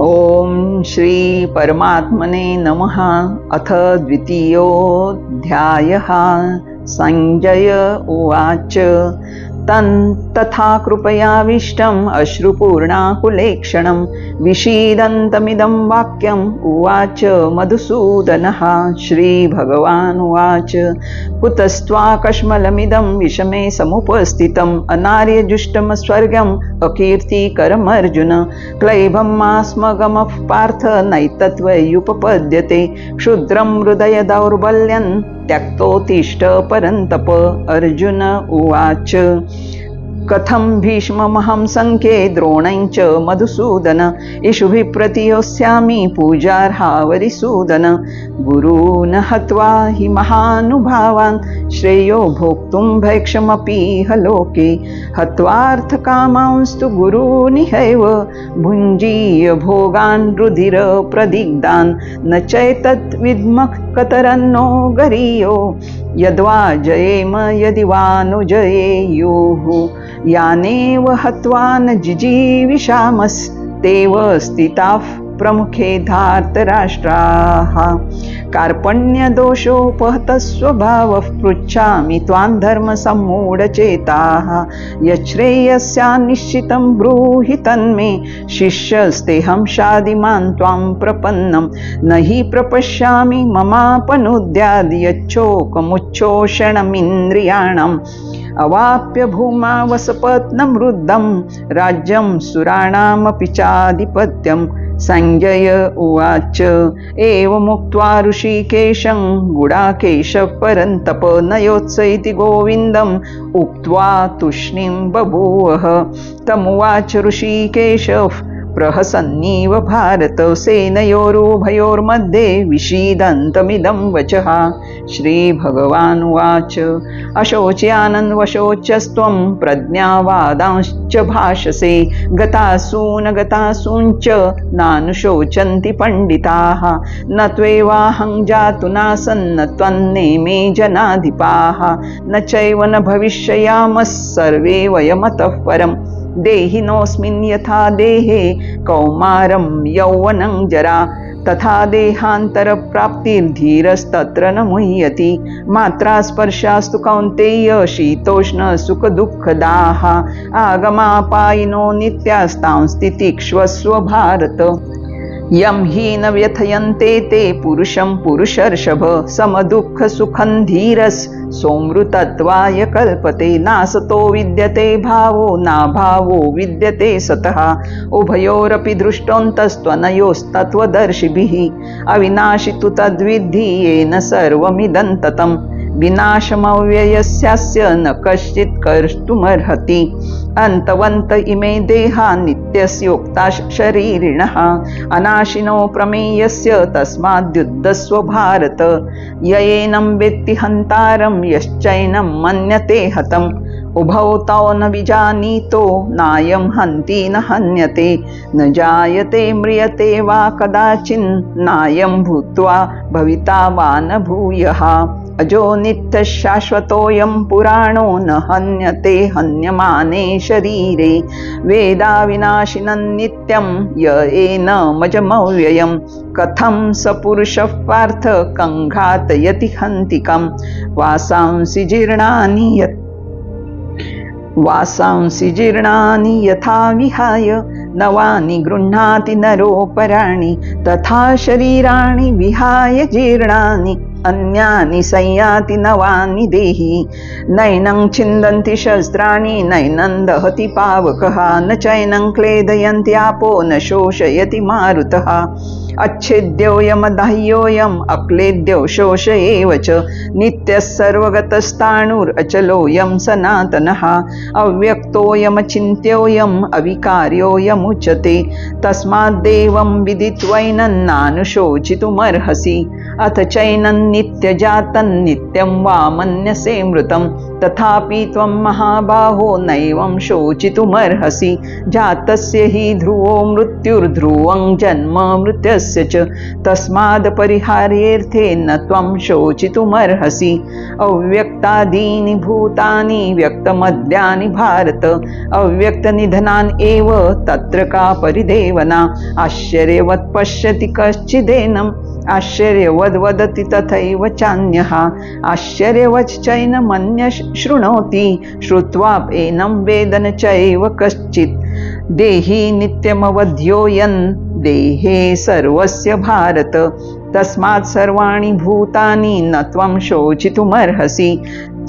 ओम श्री परमात्मने नमः। अथ द्वितीयोऽध्यायः। संजय उवाच तथा कृपयाविष्टम् अश्रुपूर्णाकुलेक्षणं विषीदन्तमिदं वाक्यम् उवाच मधुसूदनः। श्रीभगवानुवाच कुतस्त्वाकश्मलमिदं विषमे समुपस्थितम् अनार्यजुष्टमस्वर्गम् अकीर्तिकरमर्जुन। क्लैबमास्मगमः पार्थ नैतत्त्वयुपपद्यते क्षुद्रं हृदय दौर्बल्यं त्यक्तोत्तिष्ठ परन्तप। अर्जुन उवाच कथं भीष्ममहं संख्ये द्रोणं च मधुसूदन इषुभिः प्रतियोत्स्यामि पूजार्हावरिसूदन। गुरून् हत्वा हि महानुभावान् श्रेयो भोक्तुं भैक्षमपीह लोके हत्वार्थकामांस्तु गुरूनिहैव भुञ्जीय भोगान् रुधिरप्रदिग्धान् न चैतत् विद्मः कतरन्नो गरीयो यद्वा जयेम यदि वा नु जयेयुः यानेव हत्वा न जिजीविषामस्तेव स्थिताः प्रमुखे धार्तराष्ट्राः। कार्पण्यदोषोपहतः स्वभावः पृच्छामि त्वां धर्मसम्मूढचेताः यच्छ्रेयस्यान्निश्चितं ब्रूहि तन्मे शिष्यस्तेऽहं शादिमान् त्वां प्रपन्नं न हि प्रपश्यामि ममापनुद्याद् यच्छोकमुच्छोषणमिन्द्रियाणाम् अवाप्य भूमा वसपत्नं वृद्धं राज्यं सुराणामपि चाधिपत्यं। संजय उवाच एवमुक्त्वा ऋषिकेशं गुडाकेशः परन्तप न योत्सैति गोविन्दम् उक्त्वा तूष्णीं बभूवः। तमुवाच ऋषिकेशः प्रहसन्नीव भारत सेनयोरुभयोर्मध्ये विषीदन्तमिदं वचः। श्रीभगवानुवाच अशोच्यानन्वशोचस्त्वं प्रज्ञावादांश्च भाषसे गतासूनगतासूञ्च नानुशोचन्ति पण्डिताः न त्वेवाहं जातु नासन्न त्वन्नेमे जनाधिपाः न चैव न भविष्यामः सर्वे वयमतः परम् देहिनोऽस्मिन् यथा देहे कौमारं यौवनं जरा तथा देहान्तरप्राप्तिर्धीरस्तत्र न मुह्यति। मात्रा स्पर्शास्तु कौन्तेय शीतोष्ण सुखदुःखदाः आगमापायिनो नित्यास्तांस्तितिक्ष्वस्व भारत। यं हि न व्यथयन्ते ते पुरुषं पुरुषर्षभ समदुःखसुखं धीरस् सोमृतत्वाय कल्पते नासतो विद्यते भावो नाभावो विद्यते सतः उभयोरपि दृष्टोऽन्तस्त्वनयोस्तत्त्वदर्शिभिः अविनाशि तु तद्विद्धि येन सर्वमिदं ततं विनाशमव्ययस्यास्य न कश्चित् कर्तुमर्हति। अन्तवन्त इमे देहा नित्यस्योक्ता शरीरिणः अनाशिनो प्रमेयस्य तस्माद्युद्धस्व भारत। य एनं वेत्ति हन्तारं यश्चैनं मन्यते हतम् उभौ तौ न विजानीतो नायं हन्ति न हन्यते न जायते म्रियते वा कदाचिन्नायं भूत्वा भविता वा न भूयः। अजो नित्यः शाश्वतोऽयं पुराणो न हन्यते हन्यमाने शरीरे वेदा विनाशिनं नित्यं य एनमजमव्ययम्। कथं स पुरुषः पार्थ कङ्घातयति हन्तिकं वासांसि जीर्णानि यथा विहाय नवानि गृह्णाति नरोपराणि तथा शरीराणि विहाय जीर्णानि अन्यानि संयाति नवानि देहि। नैनं छिन्दन्ति शस्त्राणि नैनं दहति पावकः न चैनं क्लेदयन्ति आपो न शोषयति मारुतः। अच्छेद्योऽयमदाह्योऽयम् अक्लेद्यो शोष एव च नित्यः सर्वगतस्ताणुरचलोऽयं सनातनः अव्यक्तोऽयमचिन्त्योऽयम् अविकार्योऽयमुच्यते। तस्माद्देवं विदित्वैनं नानुशोचितुमर्हसि। अथ चैनं नित्यजातं नित्यं वा मन्यसे मृतं तथापि त्वं महाबाहो नैवं शोचितुमर्हसि जातस्य हि ध्रुवो मृत्युर्ध्रुवं जन्म मृत्यस्य च तस्माद् परिहार्येऽर्थे न त्वं शोचितुमर्हसि अव्यक्तादीनि भूतानि व्यक्तमद्यानि भारत अव्यक्तनिधनान् एव तत्र का परिदेवना आश्चर्यवत् पश्यति कश्चिदेनम् आश्चर्यवद् वदति तथैव चान्यः आश्चर्यवच्चैनमन्यः शृणोति श्रुत्वाप्येनं वेद न चैव कश्चित् देहि नित्यमवध्योऽयन् देहे सर्वस्य भारत तस्मात् सर्वाणि भूतानि न त्वं शोचितुमर्हसि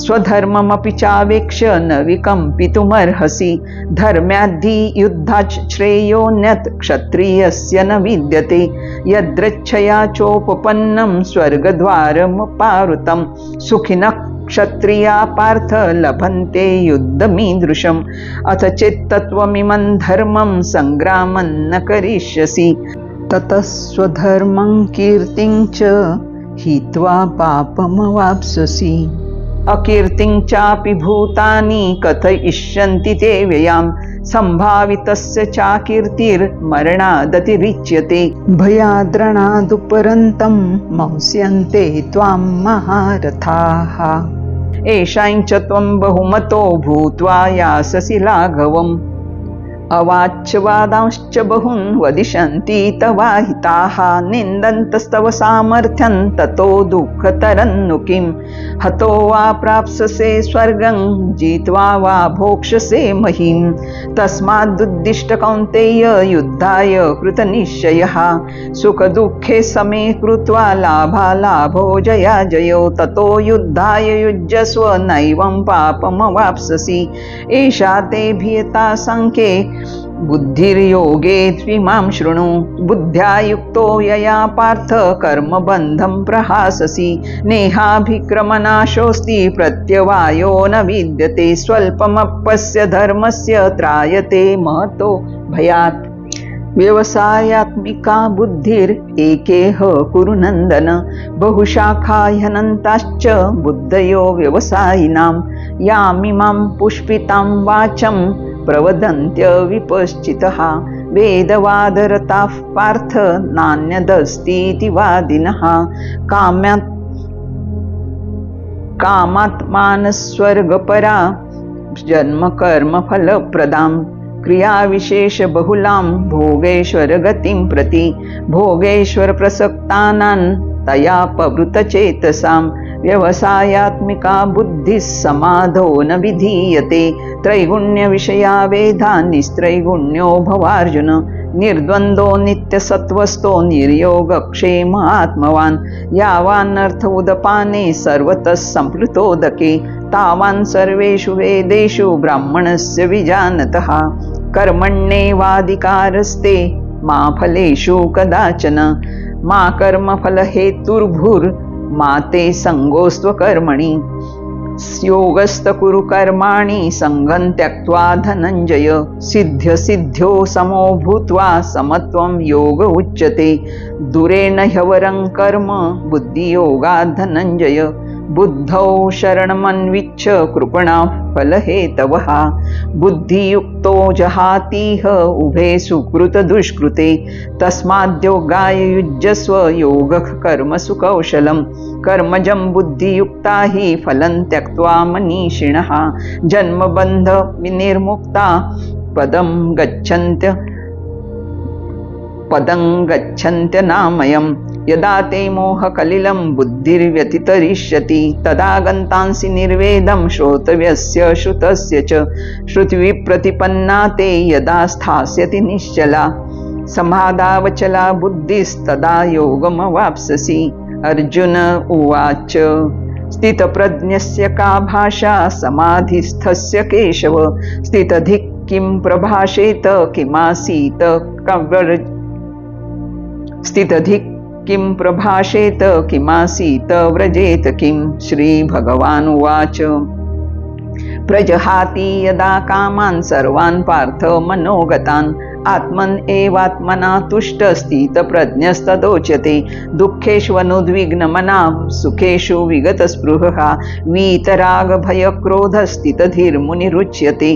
स्वधर्ममपि चावेक्ष्य न विकम्पितुमर्हसि धर्म्याद्धि युद्धाच् श्रेयोऽन्यत् क्षत्रियस्य न विद्यते यदृच्छया चोपपन्नं स्वर्गद्वारमुपावृतं सुखिनः क्षत्रिया पार्थ लभन्ते युद्धमीदृशम् अथ चेत्तत्वमिमं धर्मं सङ्ग्रामं न करिष्यसि ततः स्वधर्मं कीर्तिं च हित्वा पापमवाप्स्यसि अकीर्तिं चापि भूतानि कथयिष्यन्ति ते व्ययां सम्भावितस्य चाकीर्तिर्मरणादतिरिच्यते भयाद्रणादुपरन्तं मंस्यन्ते त्वां महारथाः येषां च त्वं बहुमतो भूत्वा यास्यसि लाघवम् अवाच्यवादांश्च बहून् वदिष्यन्ति तवाहिताः निन्दन्तस्तव सामर्थ्यं ततो दुःखतरन्नु किं हतो वा प्राप्स्यसे स्वर्गं जित्वा वा भोक्ष्यसे महीं तस्मादुद्दिष्ट कौन्तेय युद्धाय कृतनिश्चयः सुखदुःखे समे कृत्वा लाभालाभो जयाजयो ततो युद्धाय युज्यस्व नैवं पापमवाप्स्यसि एषा ते भियता संख्ये बुद्धिर्योगे त्विमां शृणु बुद्ध्या युक्तो यया पार्थ कर्मबन्धं प्रहाससि नेहाभिक्रमनाशोऽस्ति प्रत्यवायो न विद्यते स्वल्पमप्यस्य धर्मस्य त्रायते महतो भयात् व्यवसायात्मिका बुद्धिरेकेह कुरु नन्दन बहुशाखा ह्यनन्ताश्च बुद्धयो व्यवसायिनां यामिमां पुष्पितां वाचं प्रवदन्त्य विपश्चितः वेदवादरताः पार्थ नान्यदस्तीति वादिनः कामात्मानस्वर्गपरा जन्मकर्मफलप्रदां क्रियाविशेषबहुलां भोगेश्वरगतिं प्रति भोगेश्वरप्रसक्तानां तया पवृतचेतसां व्यवसायात्मिका बुद्धिः समाधो न विधीयते त्रैगुण्यविषया वेदा निस्त्रैगुण्यो भवार्जुन निर्द्वन्द्वो नित्यसत्त्वस्थो निर्योगक्षेम आत्मवान् यावानर्थ उदपाने सर्वतः सम्प्लुतोदके तावान् सर्वेषु वेदेषु ब्राह्मणस्य विजानतः कर्मण्येवाधिकारस्ते मा फलेषु कदाचन मा कर्मफलहेतुर्भुर्मा ते सङ्गोऽस्त्वकर्मणि योगस्थ कुरु कर्माणि सङ्गं त्यक्त्वा धनञ्जय सिद्ध्यसिद्ध्यो समो भूत्वा समत्वं योग उच्यते दूरेण ह्यवरं कर्म बुद्धियोगात् धनञ्जय बुद्धौ शरणमन्विच्छ कृपणाः फलहेतवः बुद्धियुक्तो जहातीह उभे सुकृतदुष्कृते तस्माद्योगाय युज्यस्व योगः कर्मसु कौशलं कर्मजं बुद्धियुक्ता हि फलं त्यक्त्वा मनीषिणः जन्मबन्ध विनिर्मुक्ता पदं गच्छन्त्यनामयम् यदा ते मोहकलिलं बुद्धिर्व्यतितरिष्यति तदा गन्तांसि निर्वेदं श्रोतव्यस्य श्रुतस्य च श्रुतिविप्रतिपन्ना ते यदा स्थास्यति निश्चला समाधावचला बुद्धिस्तदा योगमवाप्स्यसि अर्जुन उवाच स्थितप्रज्ञस्य का भाषा समाधिस्थस्य केशव स्थितधिक् किं प्रभाषेत किमासीत स्थितधिक् किं प्रभाषेत किमासीत व्रजेत किं श्रीभगवानुवाच प्रजहाति यदा कामान् सर्वान् पार्थ मनोगतान् आत्मन एवात्मना तुष्ट स्थितप्रज्ञस्तदोच्यते दुःखेष्वनुद्विग्नमना सुखेषु विगतस्पृहः वीतरागभयक्रोधस्थितधीर्मुनिरुच्यते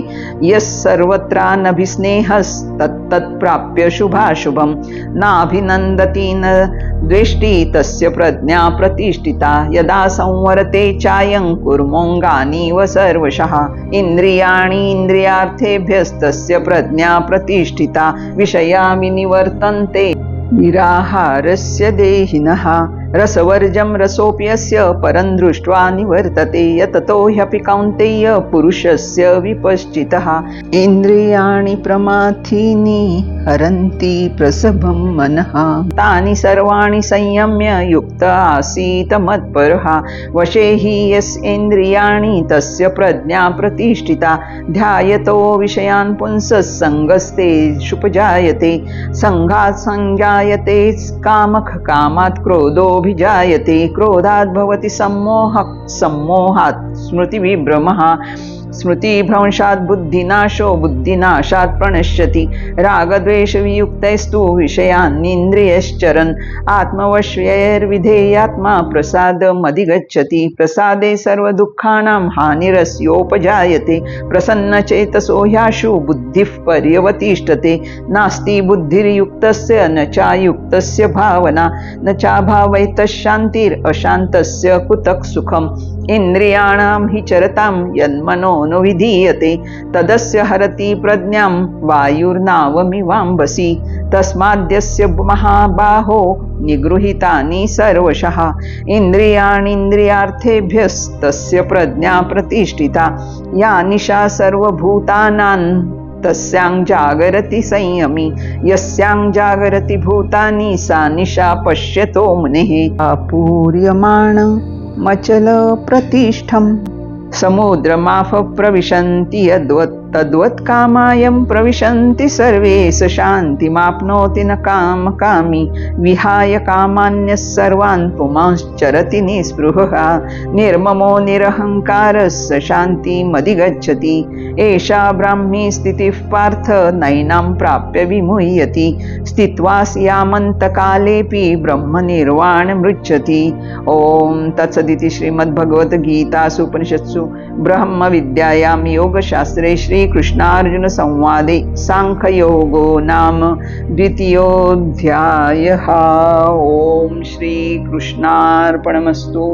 यः सर्वत्रानभिस्नेहस्तत्तत्प्राप्य शुभाशुभं नाभिनन्दति न द्वेष्टि तस्य प्रज्ञा प्रतिष्ठिता यदा संवरते चायं कुर्मोऽङ्गानीव सर्वशः इन्द्रियाणि इन्द्रियार्थेभ्यस्तस्य प्रज्ञा प्रतिष्ठिता विषया विनिवर्तन्ते निराहारस्य देहिनः रसवर्जं रसोऽप्यस्य परं दृष्ट्वा निवर्तते यततो ह्यपि कौन्तेय पुरुषस्य विपश्चितः इन्द्रियाणि प्रमाथीनि हरन्ति प्रसभं मनः तानि सर्वाणि संयम्य युक्त आसीत मत्परः वशे हि यस्येन्द्रियाणि तस्य प्रज्ञा प्रतिष्ठिता ध्यायतो विषयान् पुंसः सङ्गस्तेषुपजायते सङ्गात् संजायते कामः कामात् क्रोधोऽभिजायते क्रोधात् भवति सम्मोहः सम्मोहात् स्मृतिविभ्रमः स्मृतिभ्रंशात् बुद्धिनाशो बुद्धिनाशात् प्रणश्यति रागद्वेषवियुक्तैस्तु विषयान्निन्द्रियश्चरन् आत्मवश्यैर्विधेयात्मा प्रसादमधिगच्छति प्रसादे सर्वदुःखानां हानिरस्योपजायते प्रसन्नचेतसो ह्याशु बुद्धिः पर्यवतिष्ठते नास्ति बुद्धिर्युक्तस्य न चायुक्तस्य भावना न चाभावैतशान्तिरशान्तस्य कुतः सुखम् इन्द्रियाणां हि चरतां यन्मनो न विधीयते तदस्य हरति प्रज्ञां वायुर्नावमिवाम्बसि तस्माद्यस्य महाबाहो निगृहीतानि सर्वशः इन्द्रियाणीन्द्रियार्थेभ्यस्तस्य प्रज्ञा प्रतिष्ठिता या निशा सर्वभूतानां तस्यां जागरति संयमी यस्यां जागरति भूतानि सा निशा पश्यतो मुनेः अपूर्यमाण मचल प्रतिष्ठम समुद्रमाफ प्रविशन्ति यद्वत् तद्वत् कामायं प्रविशन्ति सर्वे स शान्तिमाप्नोति न कामकामी विहाय कामान्यः सर्वान् पुमांश्चरति निःस्पृहः निर्ममो निरहङ्कारः स शान्तिमधिगच्छति एषा ब्राह्मी स्थितिः पार्थ नैनां प्राप्य विमुह्यति स्थित्वा यामन्तकालेऽपि ब्रह्मनिर्वाणमृच्छति ॐ तत्सदिति श्रीमद्भगवद्गीतासु उपनिषत्सु ब्रह्मविद्यायां योगशास्त्रे श्रीकृष्णार्जुन संवादे सांख्ययोगो नाम द्वितीयोऽध्यायः। ॐ श्रीकृष्णार्पणमस्तु।